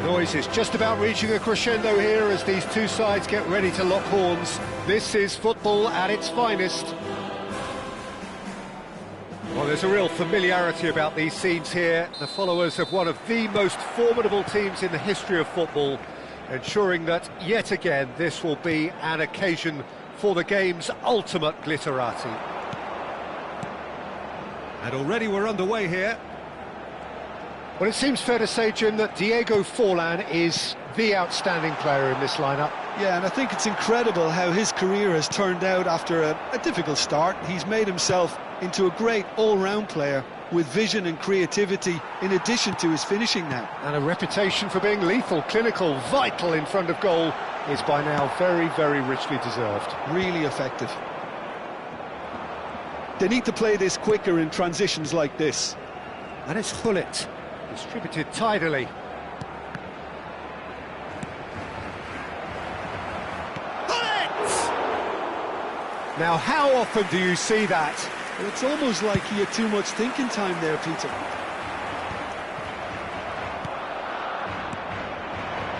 noise is just about reaching a crescendo here as these two sides get ready to lock horns. This is football at its finest. Well, there's a real familiarity about these scenes here. The followers of one of the most formidable teams in the history of football, ensuring that, yet again, this will be an occasion for the game's ultimate glitterati. And already we're underway here. Well, it seems fair to say, Jim, that Diego Forlan is the outstanding player in this lineup. Yeah, and I think it's incredible how his career has turned out after a difficult start. He's made himself into a great all-round player with vision and creativity in addition to his finishing now. And a reputation for being lethal, clinical, vital in front of goal is by now very, very richly deserved. Really effective. They need to play this quicker in transitions like this. And it's Hullet, distributed tidily. Now, how often do you see that? Well, it's almost like he had too much thinking time there, Peter.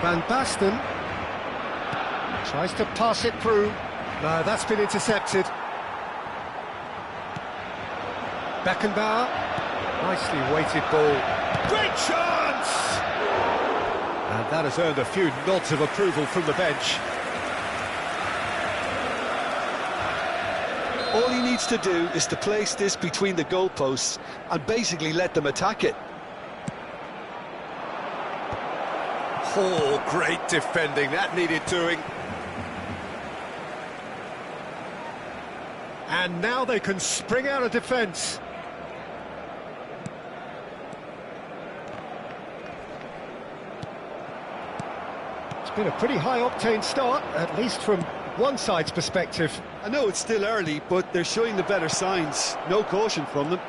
Van Basten tries to pass it through. No, that's been intercepted. Beckenbauer, nicely weighted ball. Great chance! And that has earned a few nods of approval from the bench. All he needs to do is to place this between the goalposts and basically let them attack it. Oh, great defending, that needed doing. And now they can spring out of defence. It's been a pretty high-octane start, at least from one side's perspective. I know it's still early, but they're showing the better signs. No caution from them.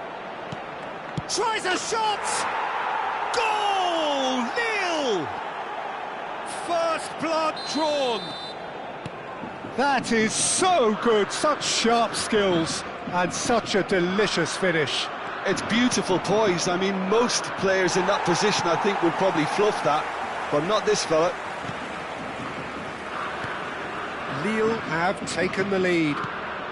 Tries a shot! Goal! Nil! First blood drawn. That is so good, such sharp skills, and such a delicious finish. It's beautiful poise. I mean, most players in that position, I think, would probably fluff that, but not this fella. Lille have taken the lead.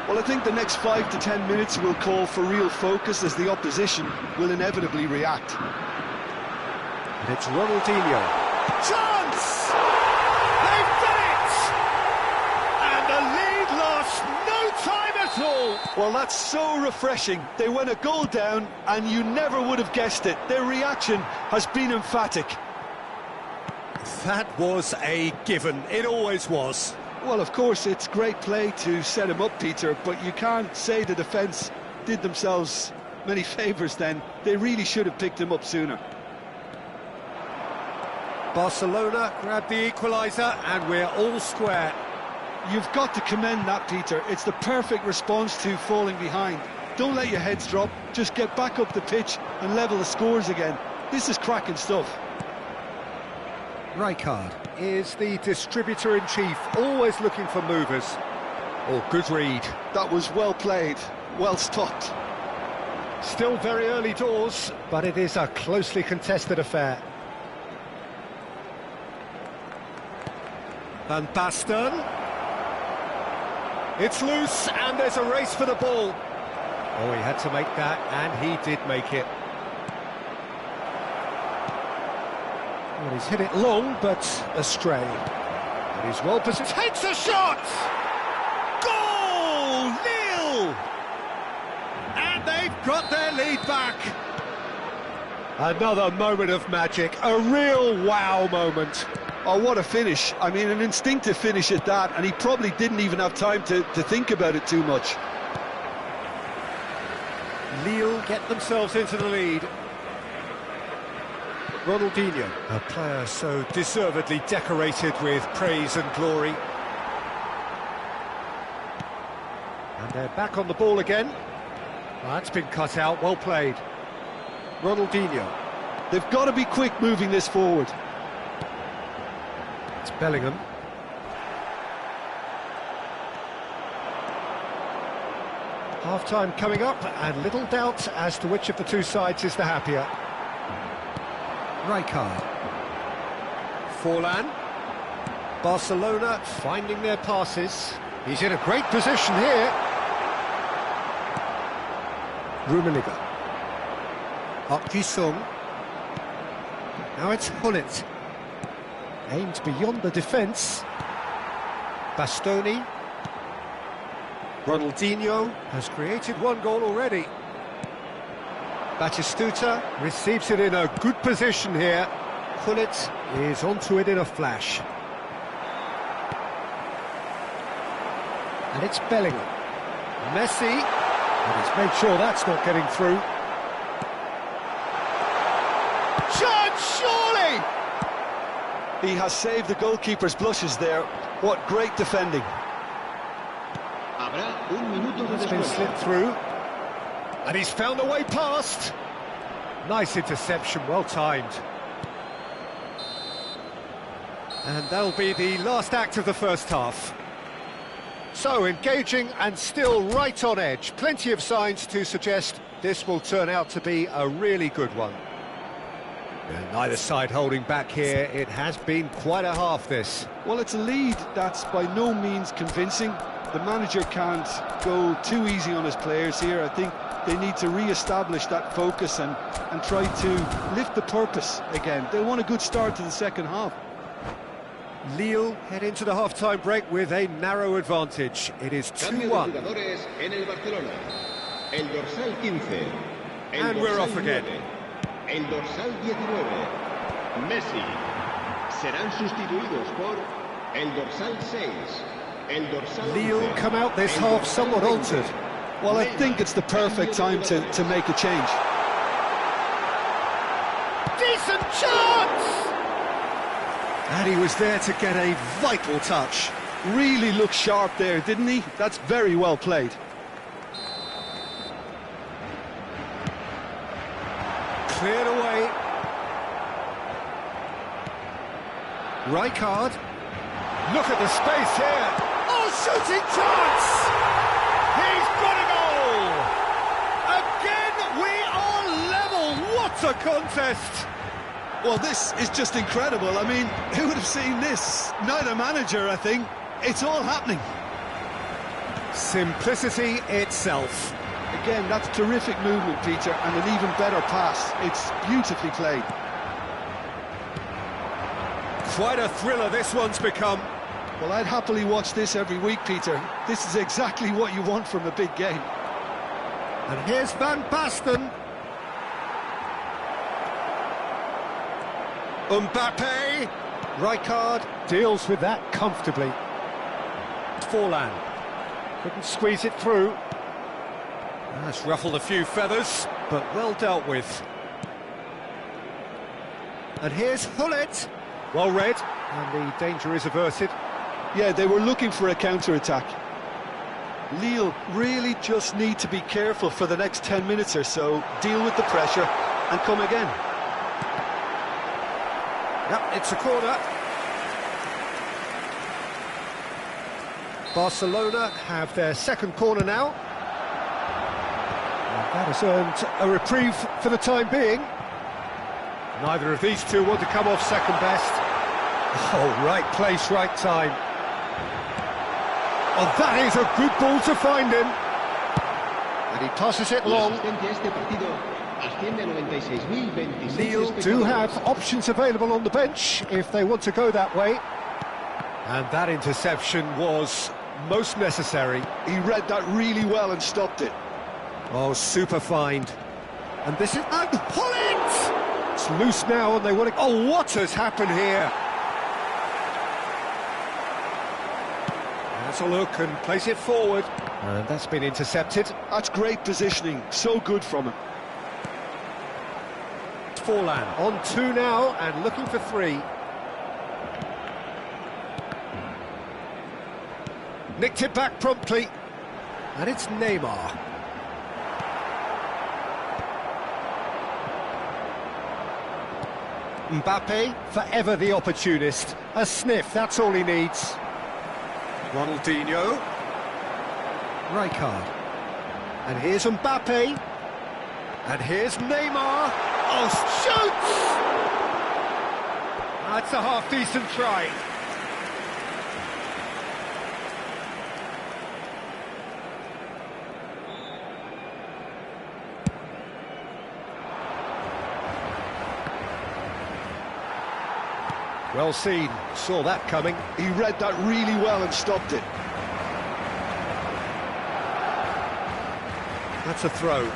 Well, I think the next 5 to 10 minutes will call for real focus as the opposition will inevitably react. And it's Ronaldinho. Chance! They've done it! And the lead lost no time at all! Well, that's so refreshing. They went a goal down and you never would have guessed it. Their reaction has been emphatic. That was a given. It always was. Well, of course, it's great play to set him up, Peter, but you can't say the defence did themselves many favours then. They really should have picked him up sooner. Barcelona grabbed the equaliser, and we're all square. You've got to commend that, Peter. It's the perfect response to falling behind. Don't let your heads drop, just get back up the pitch and level the scores again. This is cracking stuff. Rijkaard is the distributor-in-chief, always looking for movers. Oh, good read. That was well played, well stopped. Still very early doors, but it is a closely contested affair. Van Basten. It's loose, and there's a race for the ball. Oh, he had to make that, and he did make it. Well, he's hit it long, but astray. And he's well positioned. Takes a shot! Goal! Nil! And they've got their lead back. Another moment of magic, a real wow moment. Oh, what a finish. I mean, an instinctive finish at that, and he probably didn't even have time to think about it too much. Lille get themselves into the lead. Ronaldinho, a player so deservedly decorated with praise and glory. And they're back on the ball again. Well, that's been cut out, well played. Ronaldinho. They've got to be quick moving this forward. It's Bellingham. Half-time coming up, and little doubt as to which of the two sides is the happier. Rijkaard. Forlan. Barcelona finding their passes. He's in a great position here. Rummenigge. Park Ji-sung. Now it's Hullet. Aimed beyond the defence. Bastoni. Ronaldinho has created one goal already. Batistuta receives it in a good position here. Hullet is onto it in a flash. And it's Bellingham. Messi, and he's made sure that's not getting through. Chance, surely! He has saved the goalkeeper's blushes there. What great defending. It's been slipped through. And he's found a way past. Nice interception, well timed. And that'll be the last act of the first half. So, engaging and still right on edge. Plenty of signs to suggest this will turn out to be a really good one. And neither side holding back here. It has been quite a half, this. Well, it's a lead that's by no means convincing. The manager can't go too easy on his players here. I think they need to re-establish that focus and try to lift the purpose again. They want a good start to the second half. Lille head into the half-time break with a narrow advantage. It is 2-1. And we're off again. El dorsal 19, Messi. Serán sustituidos por el dorsal 6. El dorsal Lille come out this half somewhat altered. Well, I think it's the perfect time to make a change. Decent chance! And he was there to get a vital touch. Really looked sharp there, didn't he? That's very well played. Cleared away. Rijkaard. Look at the space here. Oh, shooting chance! He's got a goal! Again, we are level. What a contest! Well, this is just incredible. I mean, who would have seen this? Neither manager, I think. It's all happening. Simplicity itself. Again, that's terrific movement, Peter, and an even better pass. It's beautifully played. Quite a thriller this one's become. Well, I'd happily watch this every week, Peter. This is exactly what you want from a big game. And here's Van Basten. Mbappe. Rijkaard deals with that comfortably. Forlan. Couldn't squeeze it through. That's ruffled a few feathers, but well dealt with. And here's Hullet. Well read, and the danger is averted. Yeah, they were looking for a counter-attack. Lille really just need to be careful for the next 10 minutes or so, deal with the pressure, and come again. Yep, it's a corner. Barcelona have their second corner now. That has earned a reprieve for the time being. Neither of these two want to come off second best. Oh, right place, right time. Oh, that is a good ball to find him. And he passes it long. Lille do have options available on the bench if they want to go that way. And that interception was most necessary. He read that really well and stopped it. Oh, super find. And this is... And Hullet! It's loose now and they want to... Oh, what has happened here? That's a look and place it forward. And that's been intercepted. That's great positioning. So good from him. Forlan on 2 now and looking for 3. Nicked it back promptly. And it's Neymar. Mbappe, forever the opportunist. A sniff, that's all he needs. Ronaldinho. Rijkaard. And here's Mbappe. And here's Neymar. Oh, shoots! That's a half-decent try. Well seen, saw that coming. He read that really well and stopped it. That's a throw.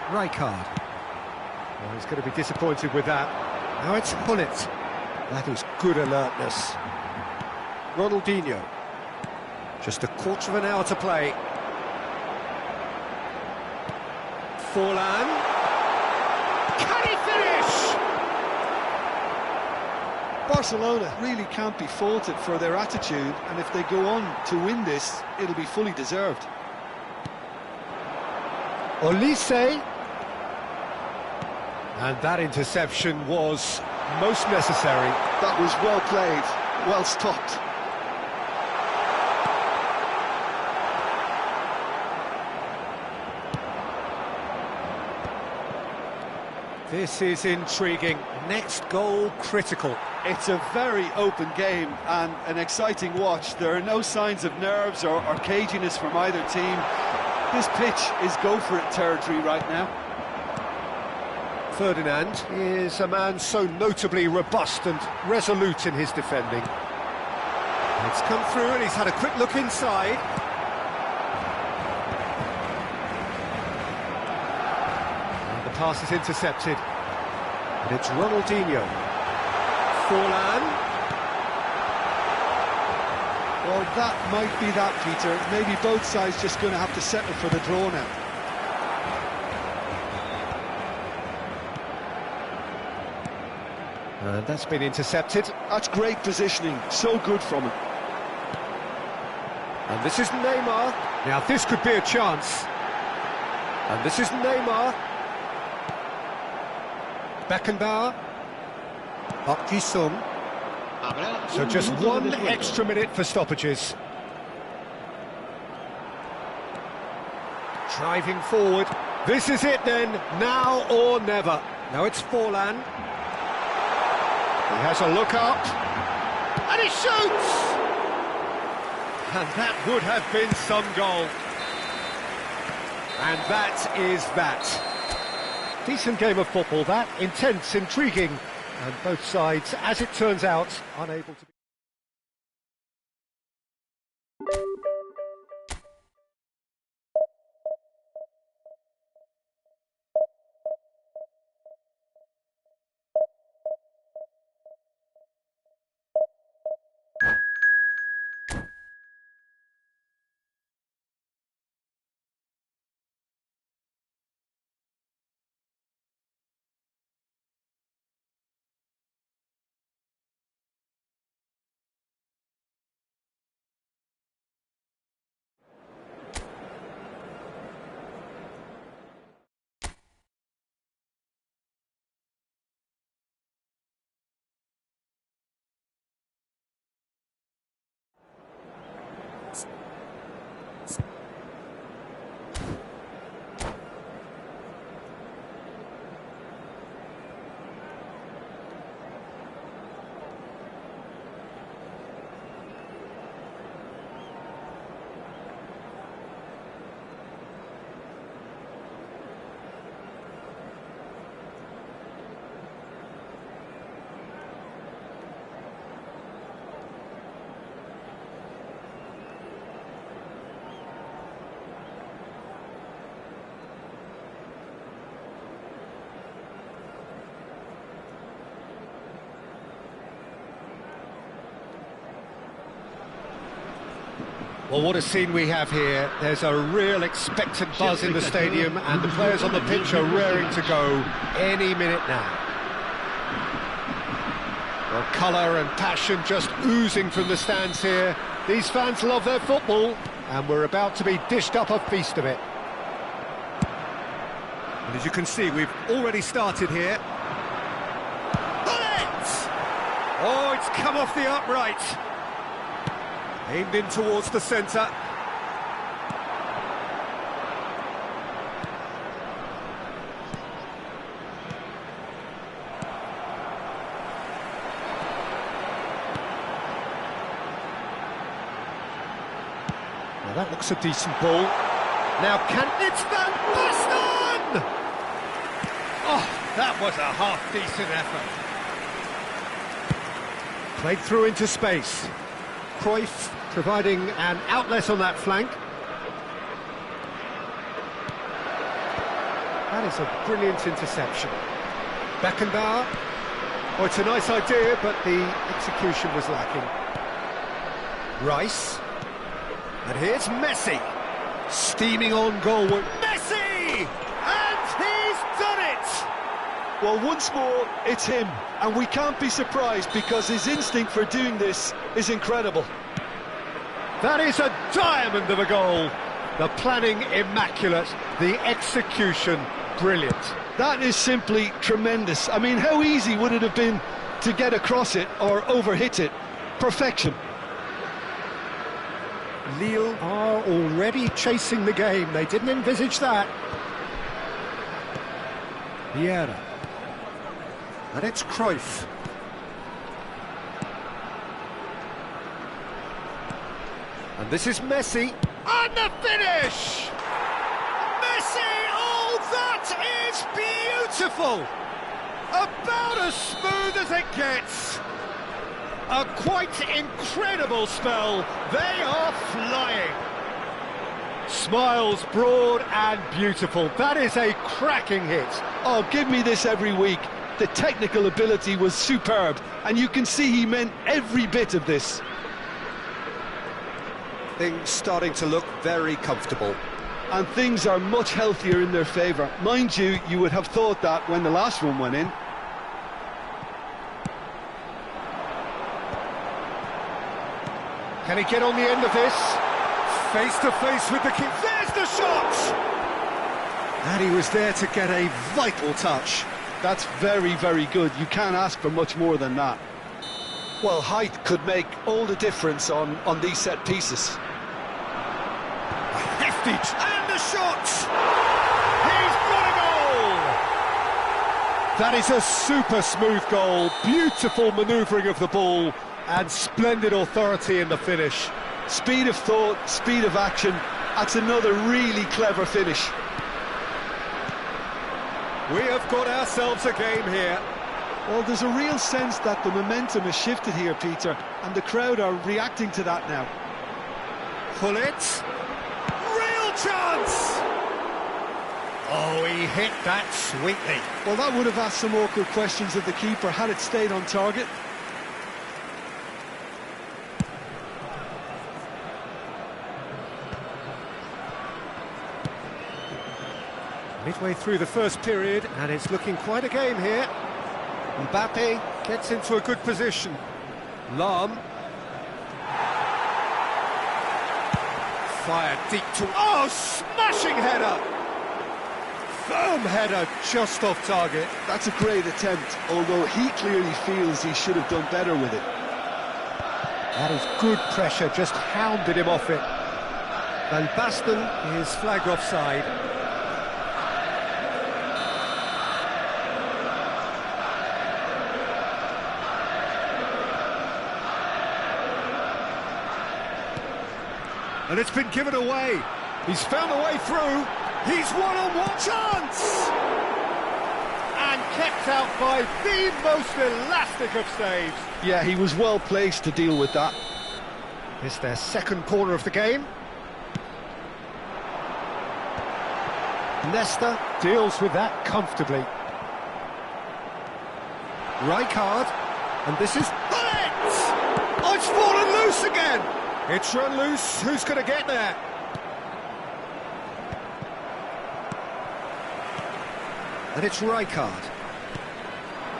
Rijkaard. Oh, he's going to be disappointed with that. Now it's Hullet. That is good alertness. Ronaldinho. Just a quarter of an hour to play. Forlan. Can he finish? Barcelona really can't be faulted for their attitude, and if they go on to win this, it'll be fully deserved. Olise. And that interception was most necessary. That was well played, well stopped. This is intriguing. Next goal critical. It's a very open game and an exciting watch. There are no signs of nerves or caginess from either team. This pitch is go-for-it territory right now. Ferdinand is a man so notably robust and resolute in his defending. It's come through and he's had a quick look inside. And the pass is intercepted. And it's Ronaldinho. Forlan. Well, that might be that, Peter. Maybe both sides just going to have to settle for the draw now. And that's been intercepted. That's great positioning, so good from him. And this is Neymar. Now this could be a chance. And this is Neymar. Beckenbauer. Park Ji-sung. So just one extra minute for stoppages. Driving forward. This is it then, now or never. Now it's Forlan. He has a look up. And he shoots! And that would have been some goal. And that is that. Decent game of football, that. Intense, intriguing. And both sides, as it turns out, unable to... Well, what a scene we have here. There's a real expectant buzz in the stadium and the players on the pitch are raring to go any minute now. Well, colour and passion just oozing from the stands here. These fans love their football and we're about to be dished up a feast of it. And as you can see, we've already started here. Bullet! Oh, it's come off the upright. Aimed in towards the centre. Well, that looks a decent ball. Now it's Van Basten! Oh, that was a half-decent effort. Played through into space. Cruyff providing an outlet on that flank. That is a brilliant interception. Beckenbauer. Oh, it's a nice idea, but the execution was lacking. Rice. And here's Messi. Steaming on goalward. Messi! And he's done it! Well, once more, it's him. And we can't be surprised because his instinct for doing this is incredible. That is a diamond of a goal. The planning immaculate, the execution brilliant. That is simply tremendous. I mean, how easy would it have been to get across it or overhit it? Perfection. Lille are already chasing the game. They didn't envisage that. Vieira. And it's Cruyff. And this is Messi. And the finish! Messi! Oh, that is beautiful! About as smooth as it gets. A quite incredible spell. They are flying. Smiles broad and beautiful. That is a cracking hit. Oh, give me this every week. The technical ability was superb, and you can see he meant every bit of this. Things starting to look very comfortable. And things are much healthier in their favour. Mind you, you would have thought that when the last one went in. Can he get on the end of this? Face to face with the keeper. There's the shot! And he was there to get a vital touch. That's very, very good. You can't ask for much more than that. Well, height could make all the difference on these set pieces. Hefty, and the shot! He's got a goal! That is a super smooth goal. Beautiful manoeuvring of the ball and splendid authority in the finish. Speed of thought, speed of action. That's another really clever finish. We have got ourselves a game here. Well, there's a real sense that the momentum has shifted here, Peter, and the crowd are reacting to that now. Pull it. Real chance! Oh, he hit that sweetly. Well, that would have asked some awkward questions of the keeper had it stayed on target. Midway through the first period, and it's looking quite a game here. Mbappe gets into a good position. Lahm. Fired deep to... Oh, smashing header! Firm header, just off target. That's a great attempt, although he clearly feels he should have done better with it. That is good pressure, just hounded him off it. Van Basten is flagged offside. And it's been given away. He's found a way through. He's one-on-one chance! And kept out by the most elastic of saves. Yeah, he was well placed to deal with that. It's their second corner of the game. Nesta deals with that comfortably. Rijkaard, and this is... Bullet! Oh, it's fallen loose again! It's run loose, who's going to get there? And it's Rijkaard.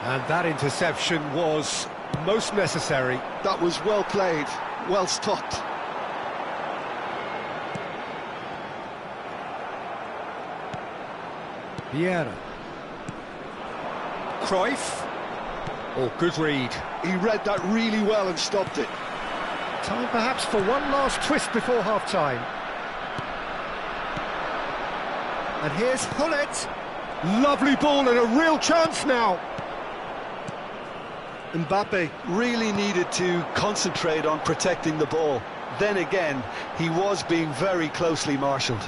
And that interception was most necessary. That was well played, well stopped. Vieira. Cruyff. Oh, good read. He read that really well and stopped it. Time perhaps for one last twist before half-time. And here's Hullet. Lovely ball and a real chance now. Mbappe really needed to concentrate on protecting the ball. Then again, he was being very closely marshalled.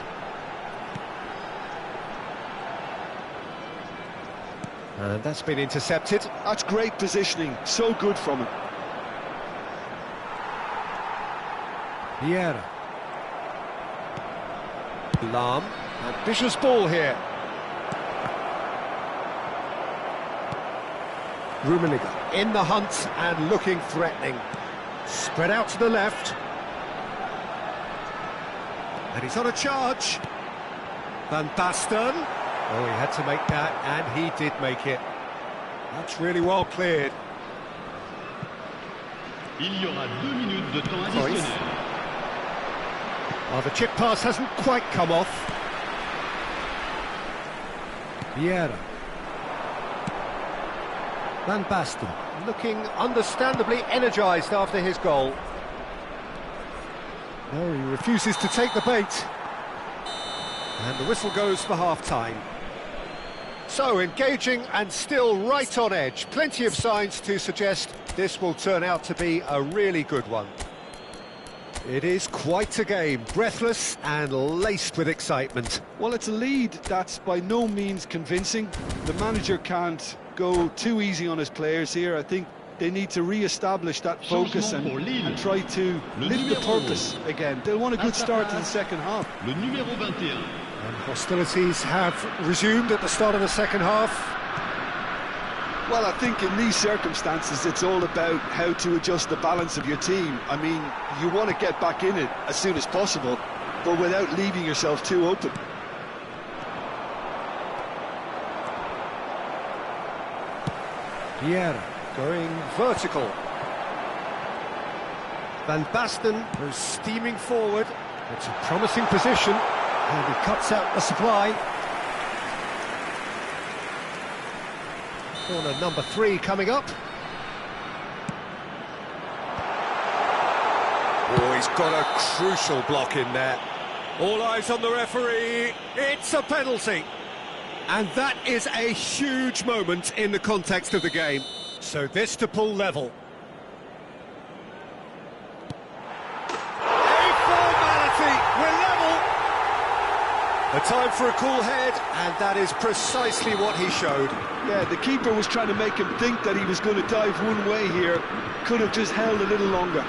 And that's been intercepted. That's great positioning, so good from him. Vieira. Lahm. Ambitious ball here. Rummenigge in the hunt and looking threatening. Spread out to the left. And he's on a charge. Van Basten. Oh, he had to make that, and he did make it. That's really well cleared. Il y aura 2 minutes de temps additionnel. Well, the chip pass hasn't quite come off. Vieira. Van Basten looking understandably energised after his goal. No, he refuses to take the bait. And the whistle goes for half-time. So, engaging and still right on edge. Plenty of signs to suggest this will turn out to be a really good one. It is quite a game, breathless and laced with excitement. Well, it's a lead that's by no means convincing. The manager can't go too easy on his players here. I think they need to re-establish that focus and try to lift the purpose again. They'll want a good start to the second half. Le numéro 21. And hostilities have resumed at the start of the second half. Well, I think in these circumstances it's all about how to adjust the balance of your team. I mean, you want to get back in it as soon as possible, but without leaving yourself too open. Vieira going vertical. Van Basten goes steaming forward. It's a promising position, and he cuts out the supply. Corner number 3 coming up. Oh, he's got a crucial block in there. All eyes on the referee. It's a penalty. And that is a huge moment in the context of the game. So this to pull level. A formality, we're level. A time for a cool head, and that is precisely what he showed. Yeah, the keeper was trying to make him think that he was going to dive one way here. Could have just held a little longer.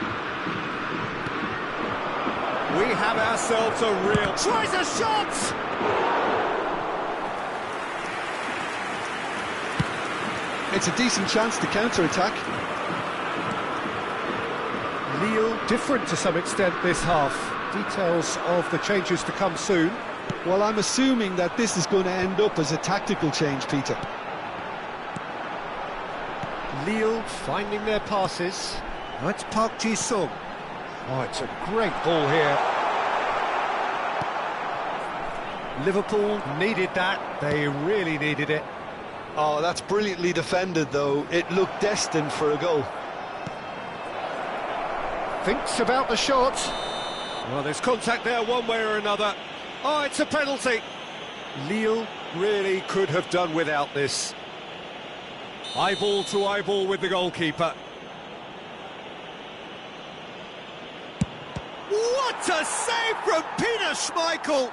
We have ourselves a real... Tries a shot! It's a decent chance to counter-attack. Lille different to some extent this half. Details of the changes to come soon. Well, I'm assuming that this is going to end up as a tactical change, Peter. Lille finding their passes. Oh, it's Park Ji-sung. Oh, it's a great ball here. Liverpool needed that. They really needed it. Oh, that's brilliantly defended, though. It looked destined for a goal. Thinks about the shot. Well, there's contact there one way or another. Oh, it's a penalty. Lille really could have done without this. Eyeball to eyeball with the goalkeeper. What a save from Peter Schmeichel!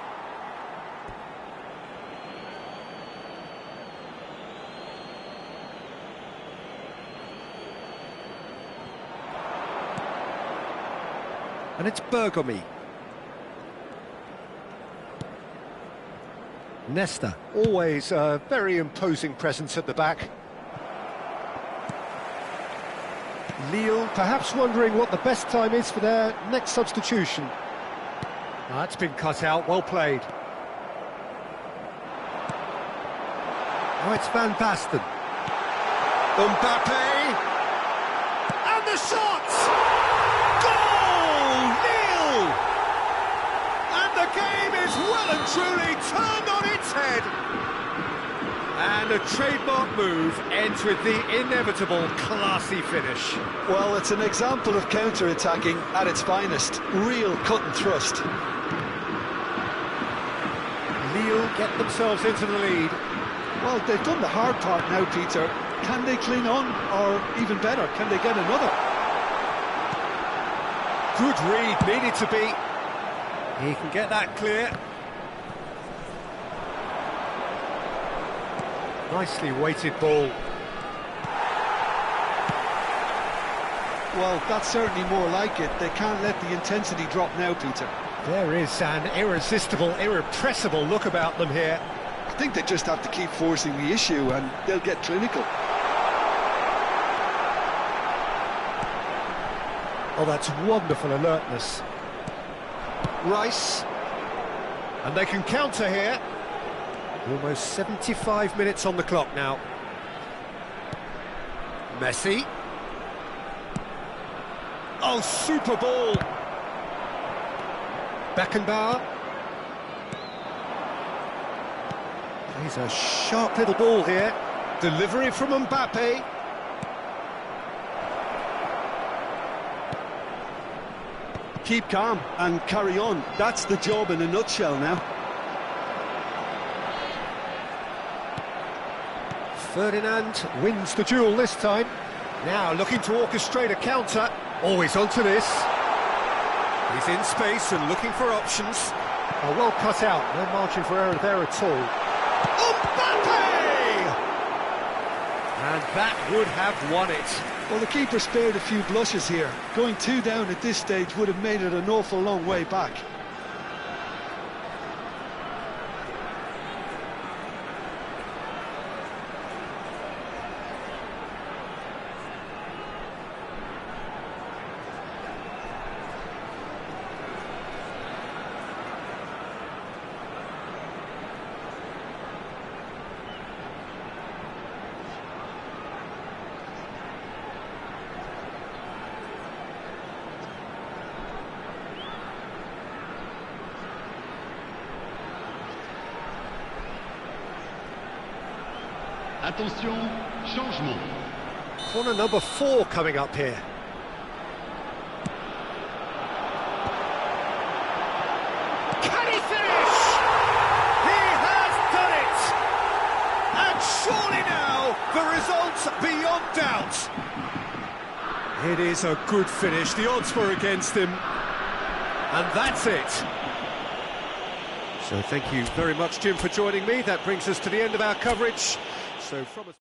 And it's Bergomi. Nesta, always a very imposing presence at the back. Lille perhaps wondering what the best time is for their next substitution. That's been cut out, well played. Oh, it's Van Basten. Mbappe! And the shot! Goal! Nil! And the game is well and truly turned on its head. And a trademark move ends with the inevitable classy finish. Well, it's an example of counter-attacking at its finest. Real cut and thrust. Lille get themselves into the lead. Well, they've done the hard part now, Peter. Can they cling on, or even better, can they get another? Good read, needed to be. He can get that clear. Nicely weighted ball. Well, that's certainly more like it. They can't let the intensity drop now, Peter. There is an irresistible, irrepressible look about them here. I think they just have to keep forcing the issue and they'll get clinical. Oh, that's wonderful alertness. Rice. And they can counter here. Almost 75 minutes on the clock now. Messi. Oh, super ball. Beckenbauer. He's a sharp little ball here. Delivery from Mbappe. Keep calm and carry on. That's the job in a nutshell now. Ferdinand wins the duel this time. Now looking to orchestrate a counter. Always onto this. He's in space and looking for options. Oh, well cut out, no margin for error there at all. Mbappe! And that would have won it. Well, the keeper spared a few blushes here. Going 2 down at this stage would have made it an awful long way back. Attention, changement. Corner number 4 coming up here. Can he finish? He has done it! And surely now, the result's beyond doubt. It is a good finish. The odds were against him. And that's it. So thank you very much, Jim, for joining me. That brings us to the end of our coverage. So from a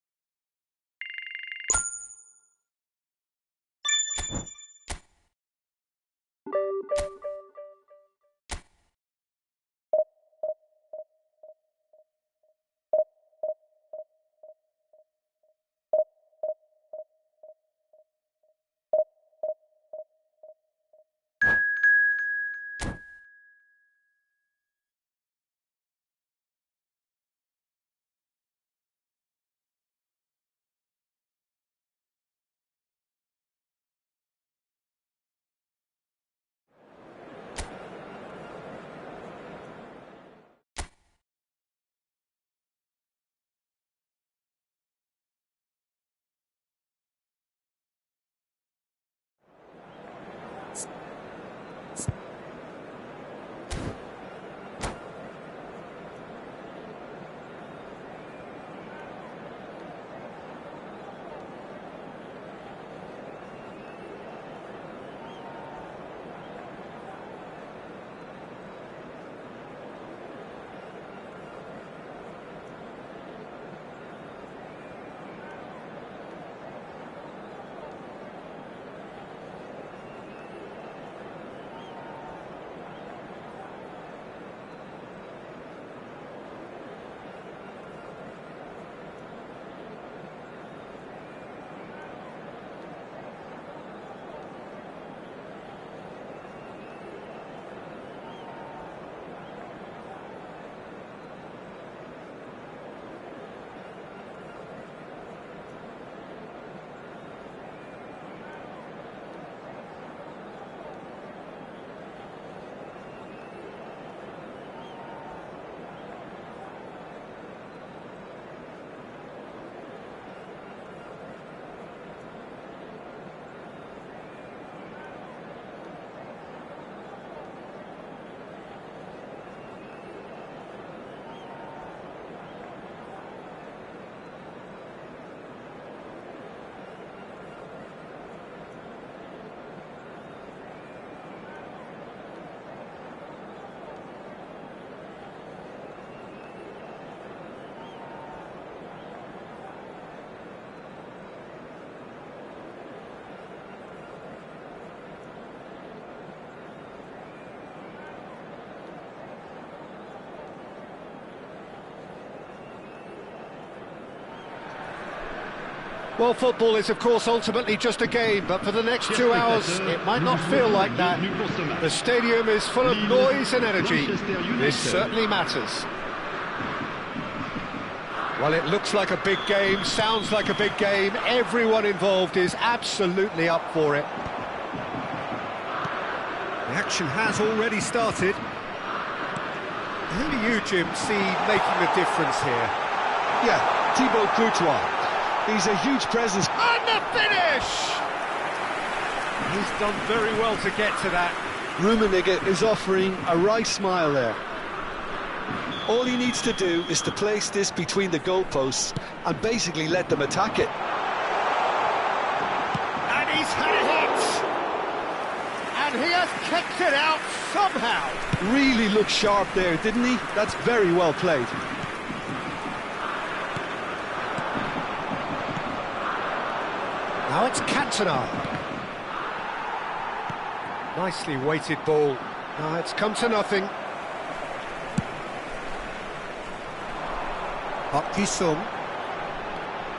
Well, football is, of course, ultimately just a game, but for the next 2 hours, it might not feel like that. The stadium is full of noise and energy. This certainly matters. Well, it looks like a big game, sounds like a big game. Everyone involved is absolutely up for it. The action has already started. Who do you, Jim, see making the difference here? Yeah, Thibaut Courtois. He's a huge presence. And the finish! He's done very well to get to that. Rummenigge is offering a right smile there. All he needs to do is to place this between the goalposts and basically let them attack it. And he's had a hit! And he has kicked it out somehow. Really looked sharp there, didn't he? That's very well played. Now it's Cantona. Nicely weighted ball. Now it's come to nothing. Park Ji-sung.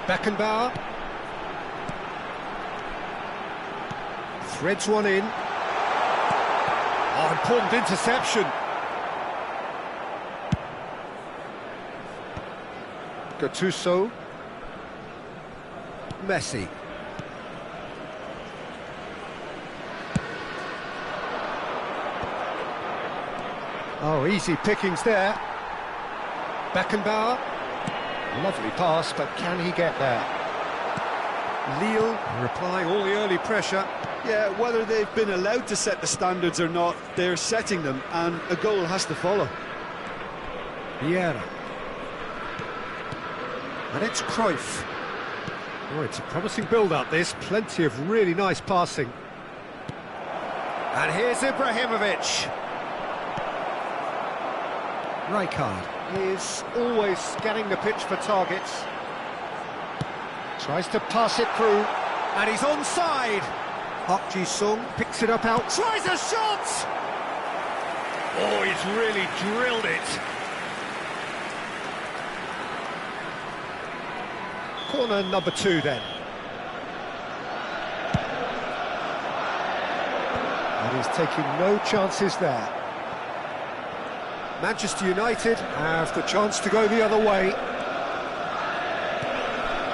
Beckenbauer. Threads one in. Oh, important interception. Gattuso. Messi. Oh, easy pickings there. Beckenbauer. Lovely pass, but can he get there? Lille replying all the early pressure. Yeah, whether they've been allowed to set the standards or not, they're setting them, and a goal has to follow. Vieira. And it's Cruyff. Oh, it's a promising build-up, this. Plenty of really nice passing. And here's Ibrahimovic. Rijkaard is always scanning the pitch for targets. Tries to pass it through, and he's onside. Park Ji-sung picks it up out, tries a shot! Oh, he's really drilled it. Corner number 2 then. And he's taking no chances there. Manchester United have the chance to go the other way.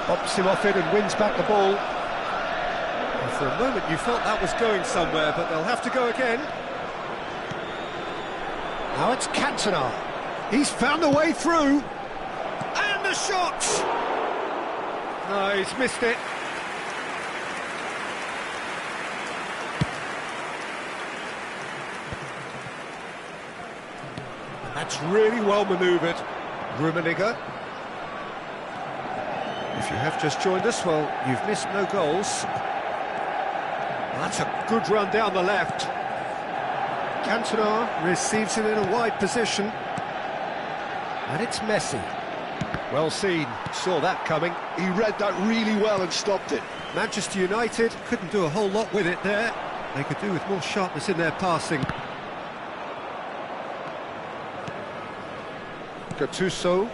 Bops him off it and wins back the ball. And for a moment you felt that was going somewhere, but they'll have to go again. Now it's Cantona. He's found a way through. And the shot! No, he's missed it. That's really well manoeuvred. Rummenigge. If you have just joined us, well, you've missed no goals. That's a good run down the left. Cantona receives it in a wide position. And it's Messi. Well seen, saw that coming. He read that really well and stopped it. Manchester United couldn't do a whole lot with it there. They could do with more sharpness in their passing. Gattuso.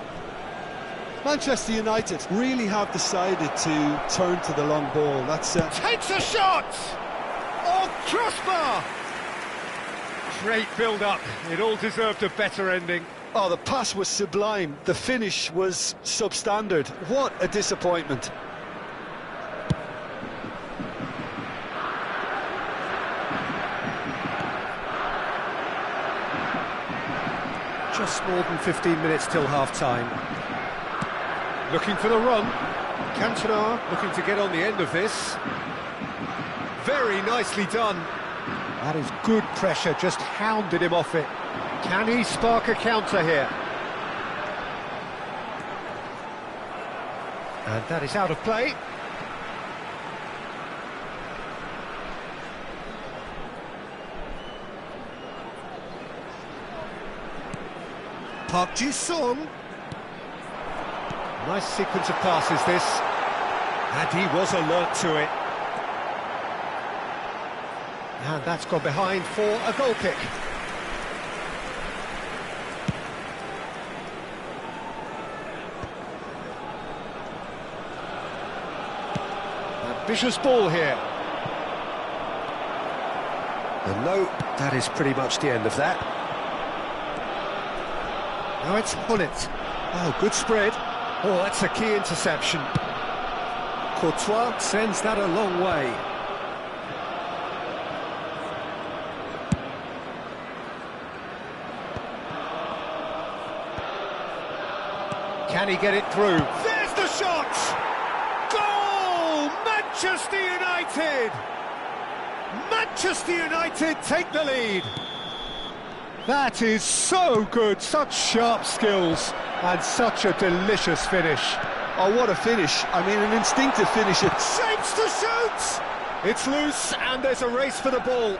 Manchester United really have decided to turn to the long ball. That's Takes a shot! Oh, crossbar! Great build-up. It all deserved a better ending. Oh, the pass was sublime. The finish was substandard. What a disappointment. Just more than 15 minutes till half-time. Looking for the run. Cantona looking to get on the end of this. Very nicely done. That is good pressure, just hounded him off it. Can he spark a counter here? And that is out of play. Park Ji-sung. Nice sequence of passes this. And he was alert to it. And that's gone behind for a goal kick. Vicious ball here. And no, that is pretty much the end of that. Now it's Hullet. Oh, good spread. Oh, that's a key interception. Courtois sends that a long way. Can he get it through? There's the shot! Goal! Manchester United! Manchester United take the lead. That is so good, such sharp skills and such a delicious finish. Oh, what a finish. I mean, an instinctive finish. Shapes to shoot! It's loose and there's a race for the ball.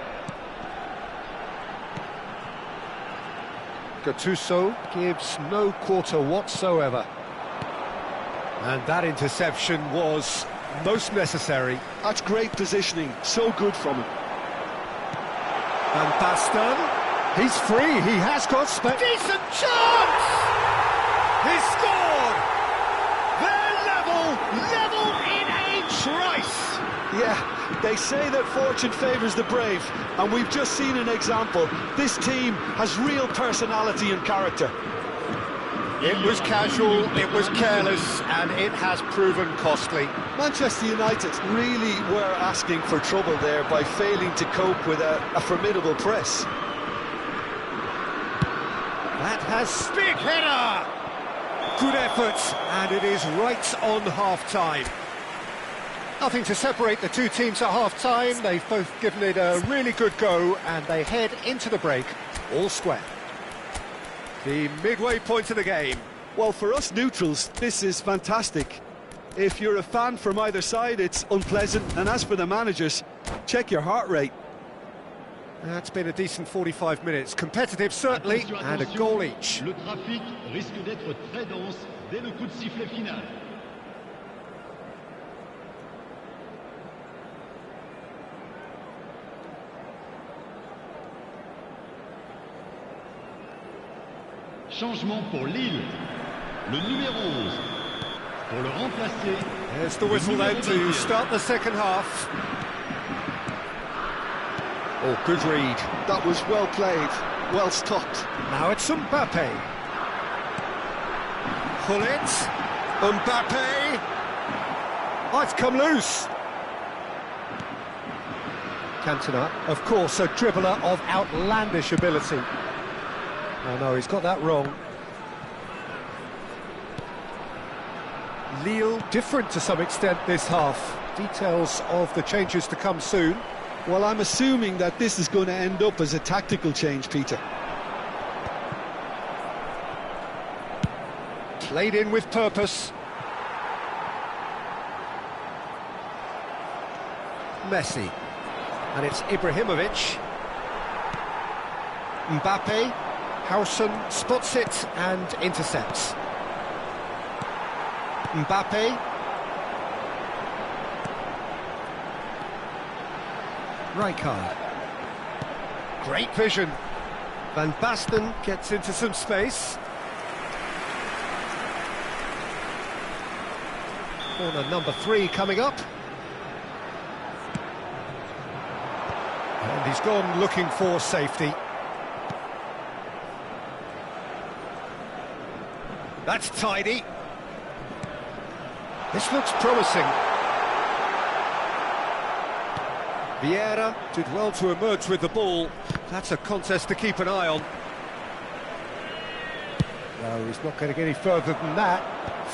Gattuso gives no quarter whatsoever. And that interception was most necessary. That's great positioning, so good from him. And Baston, he's free, he has got space. Decent chance! He scored! They're level in a trice! Yeah, they say that fortune favours the brave, and we've just seen an example. This team has real personality and character. It was casual, it was careless, and it has proven costly. Manchester United really were asking for trouble there by failing to cope with a formidable press. That has big header! Good effort, and it is right on half-time. Nothing to separate the two teams at half-time. They've both given it a really good go, and they head into the break all square. The midway point of the game. Well, for us neutrals, this is fantastic. If you're a fan from either side, it's unpleasant. And as for the managers, check your heart rate. That's been a decent 45 minutes. Competitive, certainly, and a goal each. Le trafic risque d'être très dense dès le coup de sifflet final. Changement pour Lille. Le numéro 11. Pour le remplacer. There's the whistle then to start the second half. Oh, good read. That was well played, well stopped. Now it's Mbappe. Hullet. Mbappe. Oh, it's come loose. Cantona, of course, a dribbler of outlandish ability. Oh no, he's got that wrong. Lille different to some extent this half. Details of the changes to come soon. Well, I'm assuming that this is going to end up as a tactical change, Peter. Played in with purpose. Messi. And it's Ibrahimovic. Mbappe. Howson spots it and intercepts. Mbappe. Rijkaard. Great vision. Van Basten gets into some space. Corner number 3 coming up. And he's gone looking for safety. That's tidy. This looks promising. Vieira did well to emerge with the ball. That's a contest to keep an eye on. No, he's not going to get any further than that.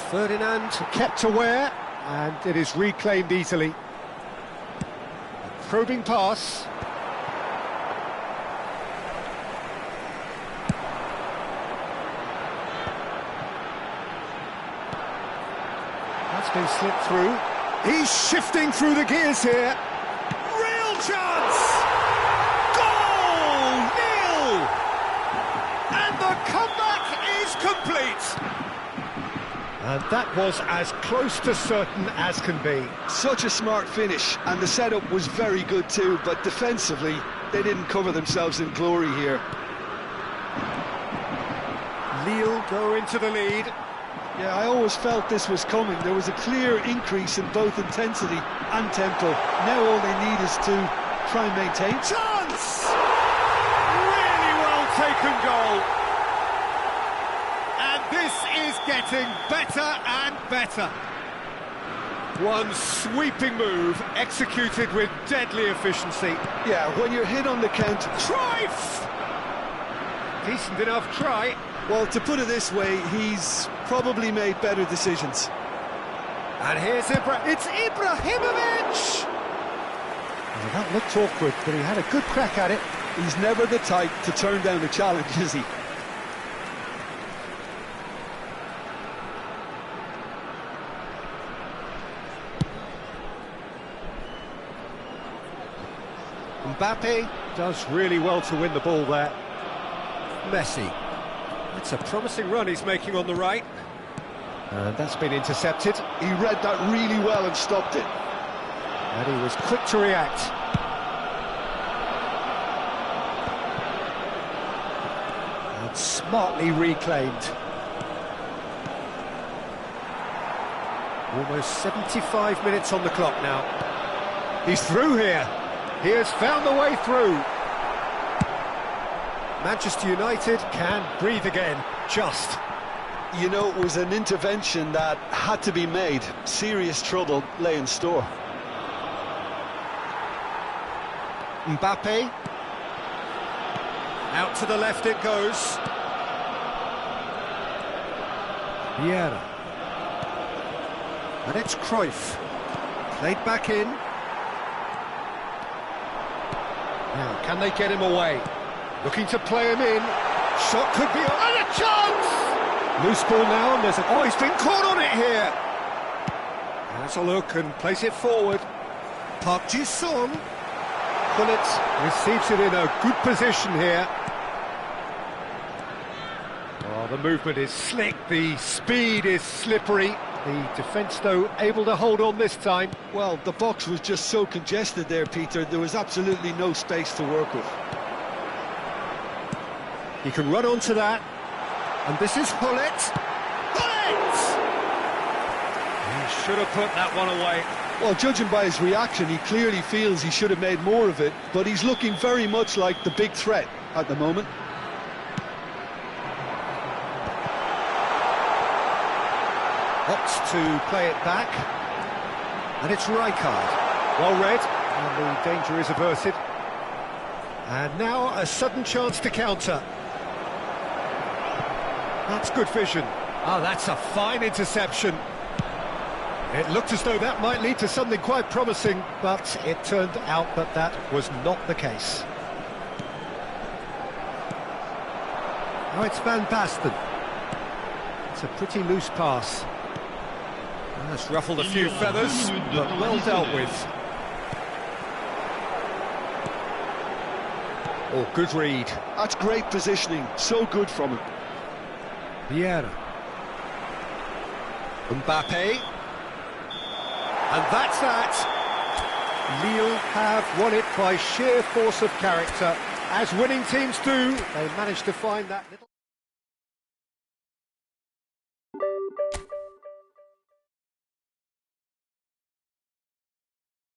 Ferdinand kept aware, and it is reclaimed easily. A probing pass. That's been slipped through. He's shifting through the gears here. Real chance! Goal! Nil! And the comeback is complete. And that was as close to certain as can be. Such a smart finish, and the setup was very good too, but defensively, they didn't cover themselves in glory here. Lille go into the lead. Yeah, I always felt this was coming. There was a clear increase in both intensity and tempo. Now all they need is to try and maintain. Chance! Really well taken goal. And this is getting better and better. One sweeping move, executed with deadly efficiency. Yeah, when you're hit on the counter. Cruyff! Decent enough try. Well, to put it this way, he's probably made better decisions. And here's it's Ibrahimovic! Well, that looked awkward, but he had a good crack at it. He's never the type to turn down a challenge, is he? Mbappe does really well to win the ball there. Messi. That's a promising run he's making on the right. And that's been intercepted. He read that really well and stopped it. And he was quick to react. And smartly reclaimed. Almost 75 minutes on the clock now. He's through here. He has found the way through. Manchester United can breathe again, just. You know, it was an intervention that had to be made. Serious trouble lay in store. Mbappe. Out to the left it goes. Vieira. And it's Cruyff. Played back in. Now, can they get him away? Looking to play him in. Shot could be on. And a chance! Loose ball now, and there's a... Oh, he's been caught on it here! Has a look and plays it forward. Park Ji-sung. Bullet receives it in a good position here. Oh, the movement is slick, the speed is slippery. The defence, though, able to hold on this time. Well, the box was just so congested there, Peter. There was absolutely no space to work with. He can run onto that. And this is Hullet. Hullet! He should have put that one away. Well, judging by his reaction, he clearly feels he should have made more of it, but he's looking very much like the big threat at the moment. Opts to play it back. And it's Rijkaard. Well read, and the danger is averted. And now a sudden chance to counter. That's good vision. Oh, that's a fine interception. It looked as though that might lead to something quite promising, but it turned out that that was not the case. Now it's Van Basten. It's a pretty loose pass. That's ruffled a few feathers, but well dealt with. Oh, good read. That's great positioning, so good from him. Vieira. Mbappe. And that's that. Lille have won it by sheer force of character. As winning teams do, they managed to find that little...